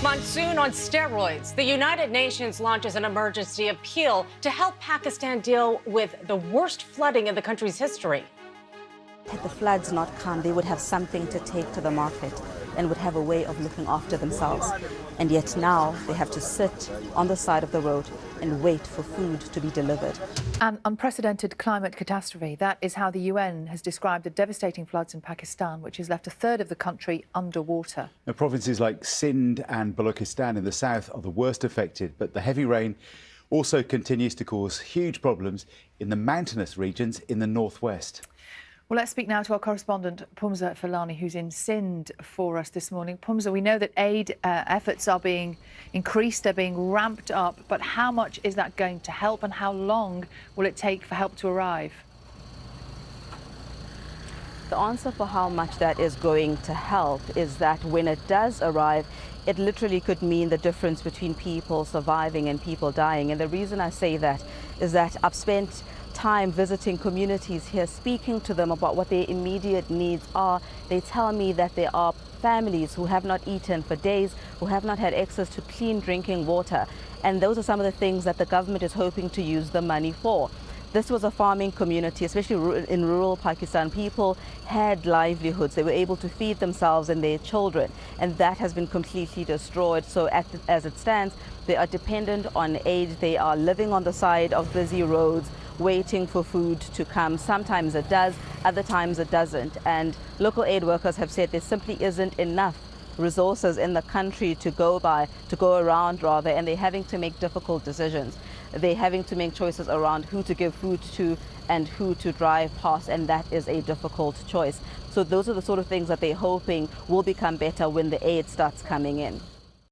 Monsoon on steroids. The United Nations launches an emergency appeal to help Pakistan deal with the worst flooding in the country's history. Had the floods not come, they would have something to take to the market and would have a way of looking after themselves. And yet now they have to sit on the side of the road and wait for food to be delivered. An unprecedented climate catastrophe. That is how the UN has described the devastating floods in Pakistan, which has left a third of the country underwater. Now, provinces like Sindh and Balochistan in the south are the worst affected, but the heavy rain also continues to cause huge problems in the mountainous regions in the northwest. Well, let's speak now to our correspondent, Pumza Falani, who's in Sindh for us this morning. Pumza, we know that aid efforts are being increased, they're being ramped up, but how much is that going to help and how long will it take for help to arrive? The answer for how much that is going to help is that when it does arrive, it literally could mean the difference between people surviving and people dying. And the reason I say that is that I've spent time visiting communities here, speaking to them about what their immediate needs are. They tell me that there are families who have not eaten for days, who have not had access to clean drinking water. And those are some of the things that the government is hoping to use the money for. This was a farming community, especially in rural Pakistan. People had livelihoods. They were able to feed themselves and their children, and that has been completely destroyed. So as it stands, they are dependent on aid. They are living on the side of busy roads, waiting for food to come. Sometimes it does, other times it doesn't. And local aid workers have said there simply isn't enough resources in the country to go around, and they're having to make difficult decisions. They're having to make choices around who to give food to and who to drive past, and that is a difficult choice. So those are the sort of things that they're hoping will become better when the aid starts coming in.